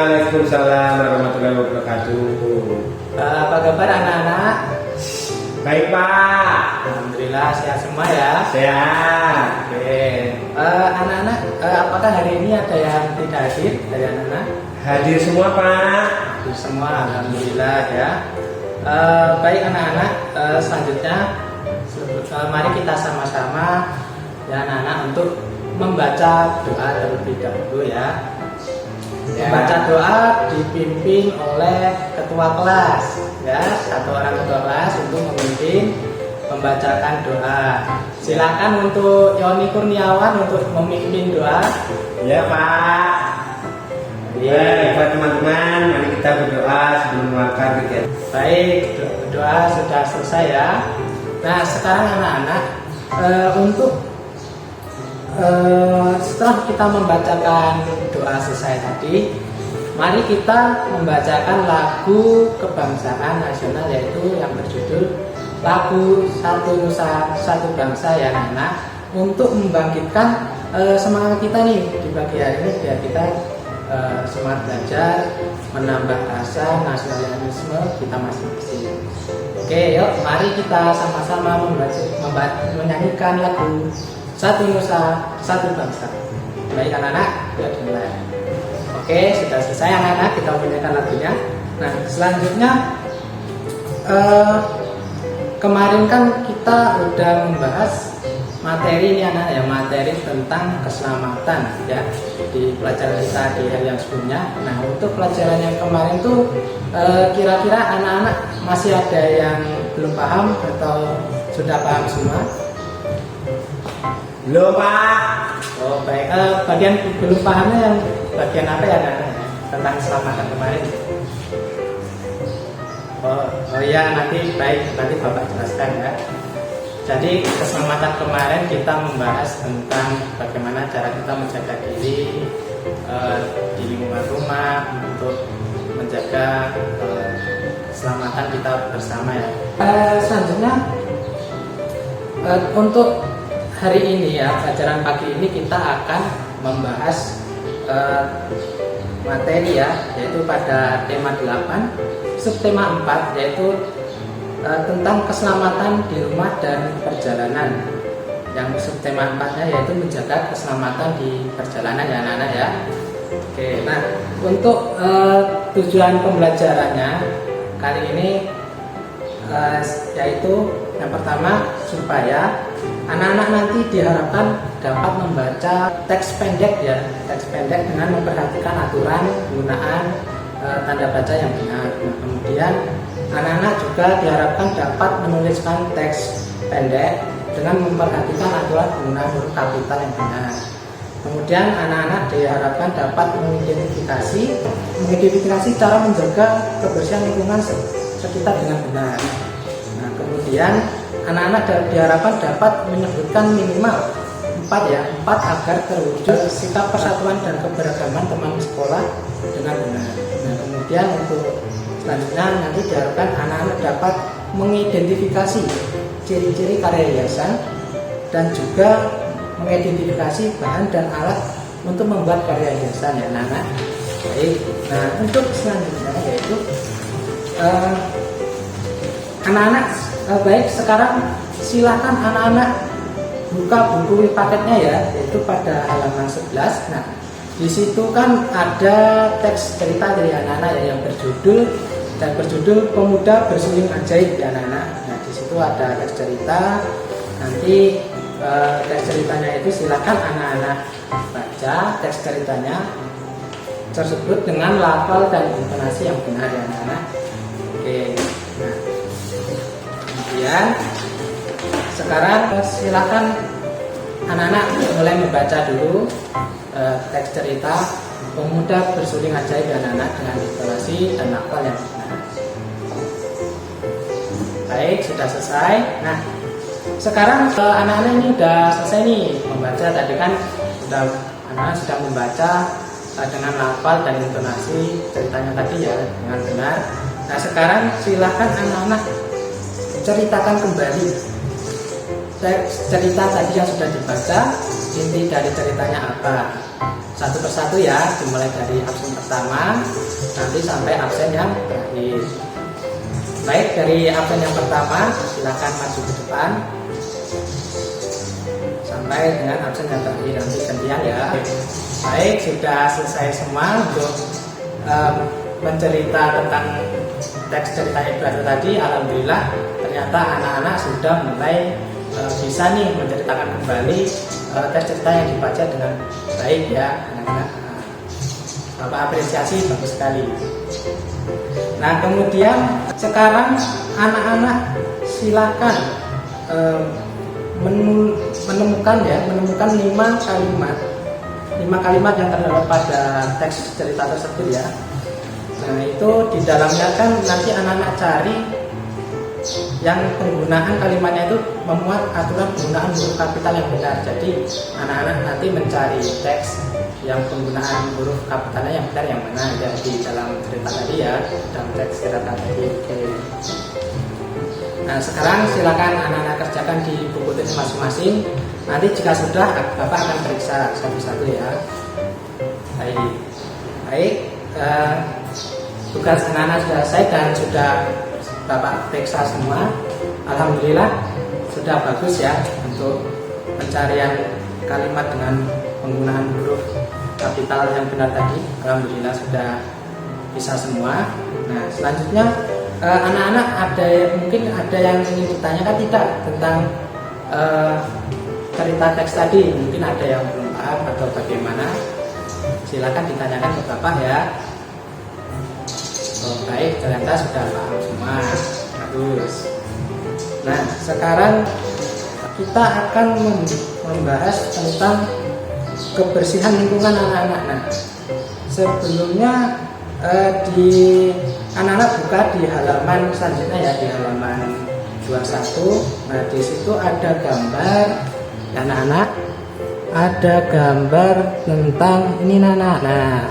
Waalaikumsalam warahmatullahi wabarakatuh. Apa kabar anak-anak? Baik Pak. Alhamdulillah sehat semua ya. Sehat. Oke. Anak-anak, apakah hari ini ada yang tidak hadir dari anak-anak? Hadir semua Pak. Hadir semua, alhamdulillah ya. Baik anak-anak, selanjutnya mari kita sama-sama ya anak-anak untuk membaca doa terlebih dahulu ya. Membaca doa dipimpin oleh ketua kelas ya, satu orang ketua kelas untuk memimpin membacakan doa. Silakan untuk Yoni Kurniawan untuk memimpin doa. Ya Pak. Ya, buat teman-teman, mari kita berdoa sebelum melakukan kegiatan. Baik, doa sudah selesai ya. Nah, sekarang anak-anak setelah kita membacakan doa selesai tadi, mari kita membacakan lagu kebangsaan nasional, yaitu yang berjudul lagu Satu Nusa Satu Bangsa ya anak-anak, untuk membangkitkan semangat kita nih di pagi hari ini, biar kita semangat belajar, menambah rasa nasionalisme kita masing-masing. Oke, yuk mari kita sama-sama menyanyikan lagu Satu Nusa Satu Bangsa. Baik anak-anak, yuk dimulai. Oke, sudah selesai anak-anak, kita menyanyikan lagunya. Nah, selanjutnya kemarin kan kita udah membahas materi ini anak ya, materi tentang keselamatan ya di pelajaran kita di hari yang sebelumnya. Nah, untuk pelajaran yang kemarin tuh kira-kira anak-anak masih ada yang belum paham atau sudah paham semua? Belum Pak. Oh baik, bagian belum pahamnya yang bagian apa ya anak-anak tentang keselamatan kemarin? Oh ya, nanti Bapak jelaskan ya. Jadi keselamatan kemarin kita membahas tentang bagaimana cara kita menjaga diri di lingkungan rumah untuk menjaga keselamatan kita bersama ya. Selanjutnya untuk hari ini ya, pelajaran pagi ini kita akan membahas materi ya, yaitu pada tema 8, subtema 4, yaitu tentang keselamatan di rumah dan perjalanan. Yang subtema 4-nya yaitu menjaga keselamatan di perjalanan ya anak-anak ya. Oke, nah untuk tujuan pembelajarannya kali ini yaitu yang pertama, supaya anak-anak nanti diharapkan dapat membaca teks pendek ya, teks pendek dengan memperhatikan aturan penggunaan tanda baca yang benar. Nah, kemudian anak-anak juga diharapkan dapat menuliskan teks pendek dengan memperhatikan aturan penggunaan huruf kapital yang benar. Kemudian anak-anak diharapkan dapat mengidentifikasi cara menjaga kebersihan lingkungan sekitar dengan benar. Nah, kemudian anak-anak diharapkan dapat menyebutkan minimal 4 agar terwujud sikap persatuan dan keberagaman teman sekolah dengan benar. Nah, kemudian untuk selanjutnya nanti diharapkan anak-anak dapat mengidentifikasi ciri-ciri karya hiasan dan juga mengidentifikasi bahan dan alat untuk membuat karya hiasan ya anak-anak. Baik, nah untuk selanjutnya yaitu anak-anak baik, sekarang silakan anak-anak buka buku paketnya ya, yaitu pada halaman 11. Nah, di situ kan ada teks cerita dari anak-anak ya, yang berjudul Pemuda Bersuling Ajaib ya anak-anak. Nah, di situ ada teks cerita. Nanti teks ceritanya itu silakan anak-anak baca teks ceritanya tersebut dengan lafal dan intonasi yang benar ya anak-anak. Oke. Nah, kemudian sekarang silakan anak-anak mulai membaca dulu teks cerita Pemuda Bersuling Ajaib ya anak-anak dengan intonasi dan lafal yang benar. Baik, sudah selesai. Nah, sekarang anak-anak ini sudah selesai nih membaca. Tadi kan anak-anak sudah membaca dengan lafal dan intonasi ceritanya tadi ya dengan benar. Nah, sekarang silakan anak-anak ceritakan kembali cerita tadi yang sudah dibaca, inti dari ceritanya apa. satu persatu ya, dimulai dari absen pertama nanti sampai absen yang terakhir. Baik, dari absen yang pertama silakan maju ke depan sampai dengan absen yang terakhir, nanti gantian ya. Baik, sudah selesai semua untuk mencerita tentang teks cerita Ibrahim tadi. Alhamdulillah ternyata anak-anak sudah mulai bisa nih menceritakan kembali teks cerita yang dibaca dengan baik ya anak-anak. Bapak apresiasi, bagus sekali. Nah, kemudian sekarang anak-anak silakan menemukan 5 kalimat yang terdapat pada teks cerita tersebut ya. Nah, itu di dalamnya kan nanti anak-anak cari yang penggunaan kalimatnya itu memuat aturan penggunaan huruf kapital yang benar. Jadi anak-anak nanti mencari teks yang penggunaan huruf kapitalnya yang benar yang mana ya di dalam cerita tadi ya, dalam teks cerita tadi. Oke. Nah, sekarang silakan anak-anak kerjakan di buku tulis masing-masing. Nanti jika sudah, Bapak akan periksa satu-satu ya. Baik. Tugas anak-anak sudah selesai dan sudah Bapak periksa semua. Alhamdulillah sudah bagus ya untuk pencarian kalimat dengan penggunaan huruf kapital yang benar tadi. Alhamdulillah sudah bisa semua. Nah, selanjutnya anak-anak mungkin ada yang ingin ditanyakan tidak tentang cerita teks tadi, mungkin ada yang belum paham atau bagaimana, silakan ditanyakan ke Bapak ya. Oh, baik, ternyata sudah paham semua, bagus. Nah, sekarang kita akan membahas tentang kebersihan lingkungan anak-anak. Nah, sebelumnya anak-anak buka di halaman selanjutnya ya, di halaman 21. Nah, di situ ada gambar anak-anak, ada gambar tentang ini Nana. Nah,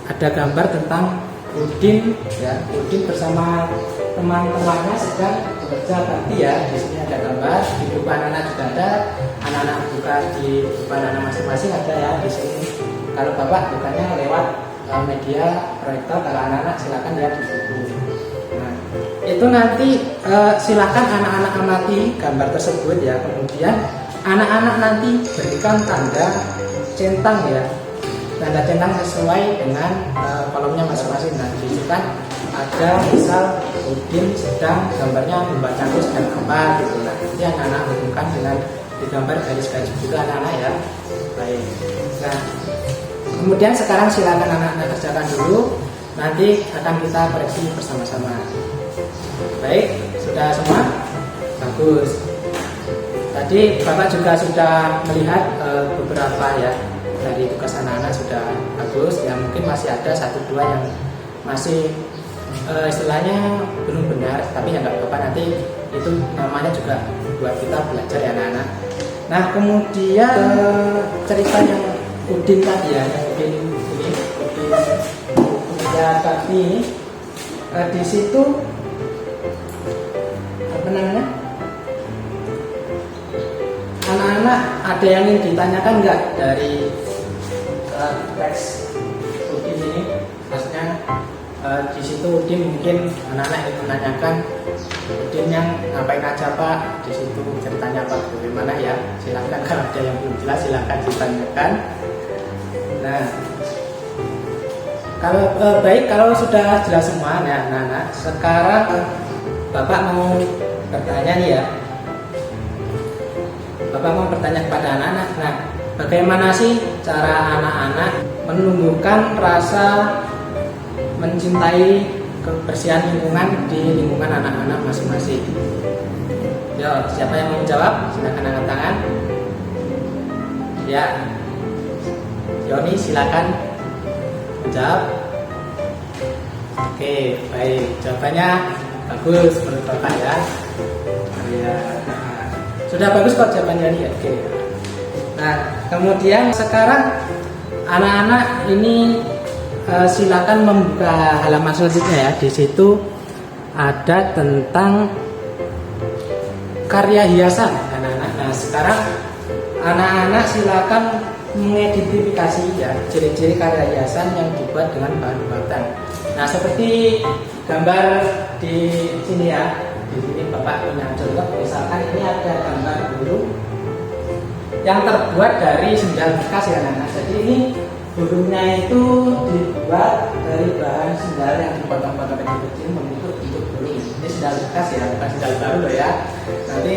ada gambar tentang Udin ya. Udin bersama teman-temannya sedang bekerja bakti ya. Di sini ada gambar, di depan anak juga ada. Anak-anak buka di depan anak masing-masing ada ya di sini. Kalau Bapak bukanya lewat media proyektor, kalau anak-anak silakan lihat di buku. Nah, itu nanti silakan anak-anak amati gambar tersebut ya. Kemudian anak-anak nanti berikan tanda centang ya, tanda centang sesuai dengan kolomnya masing-masing. Nah, di situ kan ada misal Udin sedang gambarnya membaca tulisan apa gitu. Nah, nanti anak-anak hubungkan dengan digambar garis-garis begitu anak-anak ya. Baik. Nah, kemudian sekarang silakan anak-anak kerjakan dulu, nanti akan kita koreksi bersama-sama. Baik, sudah semua? Bagus. Tadi Bapak juga sudah melihat beberapa ya dari tugas anak-anak sudah bagus ya. Mungkin masih ada 1-2 yang masih istilahnya belum benar, tapi ya nggak apa-apa, nanti itu namanya juga buat kita belajar ya anak-anak. Nah, kemudian cerita yang Udin tadi ya, yang Udin ya tadi di situ apa namanya? Anak-anak ada yang ingin ditanyakan nggak dari teks Udin ini? Maksudnya di situ Udin mungkin anak-anak ingin menanyakan Udin yang ngapain aja Pak? Di situ ceritanya apa? Bagaimana ya? Silakan, kalau ada yang belum jelas silakan ditanyakan. Nah, kalau baik, kalau sudah jelas semua, nah anak-anak, sekarang Bapak mau bertanya nih ya. Bapak mau bertanya kepada anak-anak. Nah, bagaimana sih cara anak-anak menumbuhkan rasa mencintai kebersihan lingkungan di lingkungan anak-anak masing-masing? Yo, siapa yang mau menjawab? Silakan angkat tangan. Ya, Yoni silakan menjawab. Oke, baik, jawabannya bagus menurut Bapak ya. Ya, sudah bagus kok jawabannya nih. Oke. Nah, kemudian sekarang anak-anak ini silakan membuka halaman selanjutnya ya. Di situ ada tentang karya hiasan anak-anak. Nah, sekarang anak-anak silakan mengidentifikasi ya ciri-ciri karya hiasan yang dibuat dengan bahan buatan. Nah, seperti gambar di sini ya. Di sini Bapak punya contoh, misalkan ini ada gambar burung yang terbuat dari sendal bekas ya Nana. Jadi ini burungnya itu dibuat dari bahan sendal yang dipotong-potong kecil-kecil membentuk bentuk burung. Ini sendal bekas ya, bukan sendal baru loh ya. Nanti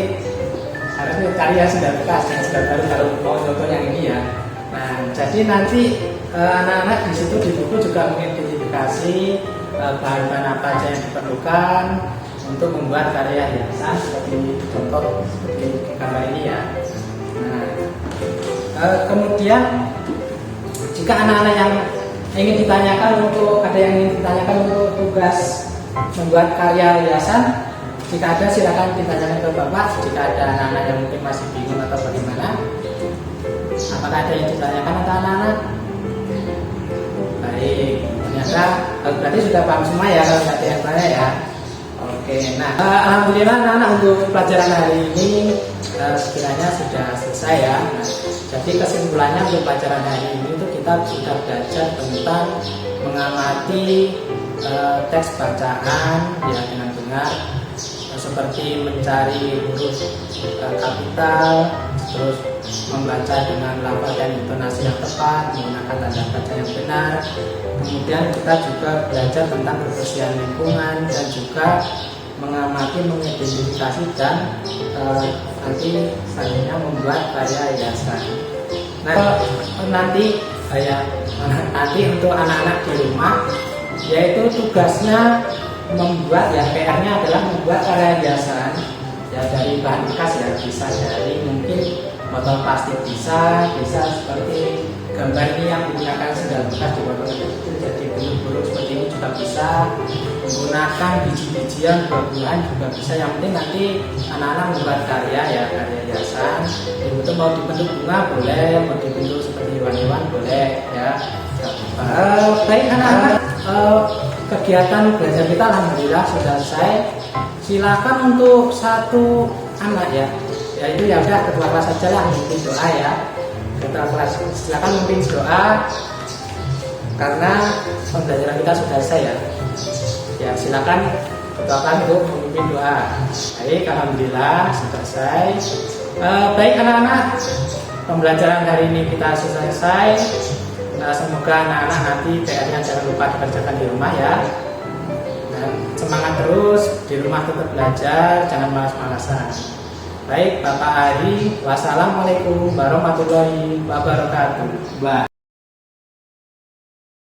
harusnya cari ya sendal bekas, yang sendal baru kalau mau contoh yang ini ya. Nah, jadi nanti anak-anak di situ di buku juga mengidentifikasi bahan-bahan apa aja yang diperlukan untuk membuat karya hiasan seperti contoh seperti gambar ini ya. Nah, kemudian jika anak-anak yang ingin ditanyakan untuk tugas membuat karya hiasan, jika ada silakan ditanyakan ke Bapak. Jika ada anak-anak yang mungkin masih bingung atau bagaimana, apakah ada yang ditanyakan atau anak-anak? Baik, ternyata berarti sudah paham semua ya kalau ada yang tanya ya. Oke, nah alhamdulillah anak-anak untuk pelajaran hari ini sekiranya sudah selesai ya. Nah, jadi kesimpulannya untuk pelajaran hari ini itu kita sudah belajar tentang mengamati teks bacaan ya dengan benar, seperti mencari huruf kapital, terus membaca dengan lafaz dan intonasi yang tepat, menggunakan tanda baca yang benar. Kemudian kita juga belajar tentang kebersihan lingkungan dan juga mengamati, mengidentifikasi dan nanti selanjutnya membuat karya hiasan. Nah, nanti untuk anak-anak di rumah, yaitu tugasnya membuat ya PR-nya adalah membuat karya hiasan ya dari bahan bekas ya, bisa dari mungkin botol plastik, bisa seperti gambar ini yang menggunakan sendal bekas di botol itu jadi burung-burung seperti ini juga bisa, menggunakan biji-bijian, buah-buahan juga bisa. Yang penting nanti anak-anak membuat karya hiasan, itu mau dibentuk bunga boleh, mau dibentuk seperti hewan-hewan boleh ya. Baik anak-anak, kegiatan belajar kita alhamdulillah sudah selesai. Silakan untuk satu anak ya, yaitu ya udah ketua kelas saja lah memimpin doa ya. Ketua kelas silakan memimpin doa karena pembelajaran kita sudah selesai ya. Ya silakan ketua kelas untuk memimpin doa. Baik, alhamdulillah sudah selesai. Baik anak-anak, pembelajaran hari ini kita sudah selesai. Nah, semoga anak-anak nanti PR-nya jangan lupa dikerjakan di rumah ya. Dan semangat terus di rumah, tetap belajar, jangan malas-malasan. Baik, Bapak Ari, wassalamualaikum warahmatullahi wabarakatuh.